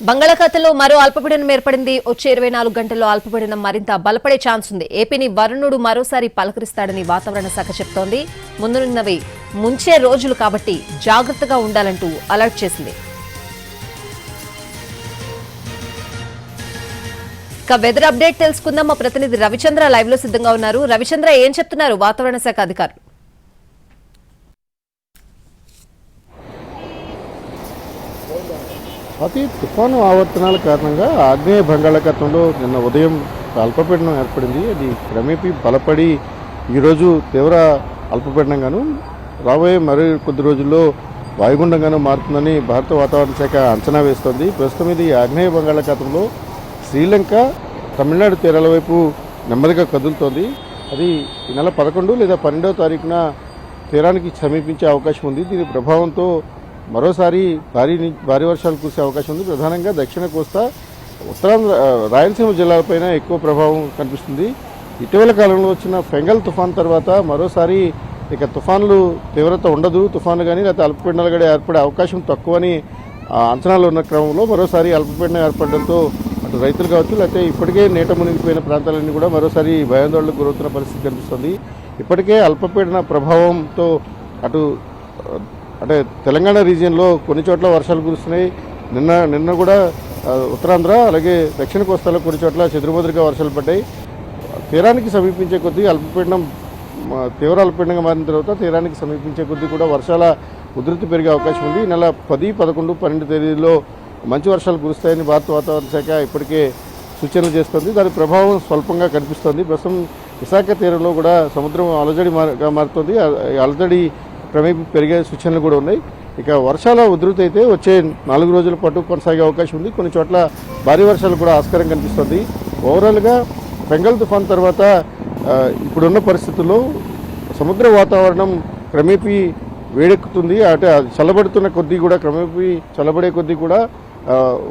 బంగాళాఖాతంలో మరో అల్పపీడనం ఏర్పడింది. వచ్చే 24 గంటల్లో అల్పపీడనం మరింత బలపడే ఛాన్స్ ఉంది. ఏపీని వరుణుడు మరోసారి పలకరిస్తాడని వాతావరణ శాఖ చెప్తోంది. ముందున్నవి ముంచే రోజులు కాబట్టి జాగ్రత్తగా ఉండాలంటూ అలర్ట్ చేసింది. ఇక వెదర్ అప్డేట్ తెలుసుకుందాం. మా ప్రతినిధి రవిచంద్ర లైవ్ లో సిద్ధంగా ఉన్నారు. రవిచంద్ర, ఏం చెప్తున్నారు వాతావరణ శాఖ అధికారులు? తుఫాను ఆవర్తనాల కారణంగా ఆగ్నేయ బంగాళాఖాతంలో నిన్న ఉదయం అల్పపీడనం ఏర్పడింది. అది క్రమేపీ బలపడి ఈరోజు తీవ్ర అల్పపీడనంగాను రాబోయే మరి కొద్ది రోజుల్లో వాయుగుండంగాను మారుతుందని భారత వాతావరణ శాఖ అంచనా వేస్తోంది. ప్రస్తుతం ఇది ఆగ్నేయ బంగాళాఖాతంలో శ్రీలంక, తమిళనాడు తీరాల వైపు నెమ్మదిగా కదులుతోంది. అది ఈ నెల 11 లేదా 12వ తారీఖున తీరానికి సమీపించే అవకాశం ఉంది. దీని ప్రభావంతో మరోసారి భారీ వర్షాలు కురిసే అవకాశం ఉంది. ప్రధానంగా దక్షిణ కోస్తా, ఉత్తరాంధ్ర, రాయలసీమ జిల్లాలపైన ఎక్కువ ప్రభావం కనిపిస్తుంది. ఇటీవల కాలంలో వచ్చిన ఫెంగల్ తుఫాన్ తర్వాత మరోసారి ఇక తుఫాన్లు తీవ్రత ఉండదు, తుఫాన్లు కానీ లేకపోతే అల్పపీడనాలు కూడా ఏర్పడే అవకాశం తక్కువని అంచనాలు ఉన్న క్రమంలో మరోసారి అల్పపీడనం ఏర్పడడంతో అటు రైతులు కావచ్చు, లేకపోతే ఇప్పటికే నీట మునిగిపోయిన ప్రాంతాలన్నీ కూడా మరోసారి భయాందోళనకు గురవుతున్న పరిస్థితి కనిపిస్తుంది. ఇప్పటికే అల్పపీడన ప్రభావంతో అంటే తెలంగాణ రీజియన్లో కొన్ని చోట్ల వర్షాలు కురుస్తున్నాయి. నిన్న కూడా ఉత్తరాంధ్ర అలాగే దక్షిణ కోస్తాలో కొన్ని చోట్ల చెదురుమదురుగా వర్షాలు పడ్డాయి. తీరానికి సమీపించే కొద్దీ అల్పపీడనం తీవ్ర అల్పపీడనంగా మారిన తర్వాత తీరానికి సమీపించే కొద్దీ కూడా వర్షాల ఉధృతి పెరిగే అవకాశం ఉంది. ఈ నెల 10, 11, 12 తేదీల్లో మంచి వర్షాలు కురుస్తాయని భారత వాతావరణ శాఖ ఇప్పటికే సూచనలు చేస్తుంది. దాని ప్రభావం స్వల్పంగా కనిపిస్తోంది. ప్రస్తుతం విశాఖ తీరంలో కూడా సముద్రం అలజడిగా మారుతుంది. అలజడి క్రమేపీ పెరిగే సూచనలు కూడా ఉన్నాయి. ఇక వర్షాల ఉధృతి అయితే వచ్చే 4 రోజుల పాటు కొనసాగే అవకాశం ఉంది. కొన్ని చోట్ల భారీ వర్షాలు కూడా ఆస్కారం కనిపిస్తుంది. ఓవరాల్గా బెంగాల్ తుఫాన్ తర్వాత ఇప్పుడున్న పరిస్థితుల్లో సముద్ర వాతావరణం క్రమేపీ వేడెక్కుతుంది. అంటే చల్లబడుతున్న కొద్దీ కూడా క్రమేపీ చల్లబడే కొద్దీ కూడా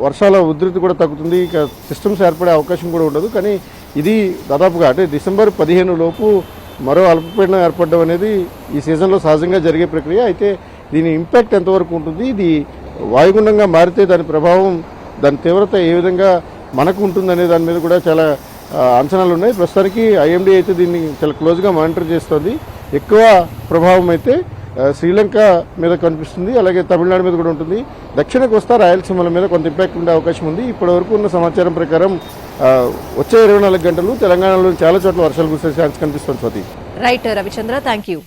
వర్షాల ఉధృతి కూడా తగ్గుతుంది. ఇక సిస్టమ్స్ ఏర్పడే అవకాశం కూడా ఉండదు. కానీ ఇది దాదాపుగా అంటే డిసెంబర్ 15 లోపు మరో అల్పపీడనం ఏర్పడడం అనేది ఈ సీజన్లో సహజంగా జరిగే ప్రక్రియ. అయితే దీని ఇంపాక్ట్ ఎంతవరకు ఉంటుంది, ఇది వాయుగుండంగా మారితే దాని ప్రభావం, దాని తీవ్రత ఏ విధంగా మనకు ఉంటుందనే దాని మీద కూడా చాలా అంచనాలు ఉన్నాయి. ప్రస్తుతానికి ఐఎండీ అయితే దీన్ని చాలా క్లోజ్గా మానిటర్ చేస్తుంది. ఎక్కువ ప్రభావం అయితే శ్రీలంక మీద కనిపిస్తుంది, అలాగే తమిళనాడు మీద కూడా ఉంటుంది. దక్షిణ కోస్తా, రాయలసీమల మీద కొంత ఇంపాక్ట్ ఉండే అవకాశం ఉంది. ఇప్పటివరకు ఉన్న సమాచారం ప్రకారం వచ్చే 24 గంటలు తెలంగాణలో చాలా చోట్ల వర్షాలు కురిసే ఛాన్స్ కనిపిస్తుంది. Swathi. Right Ravichandra, thank you.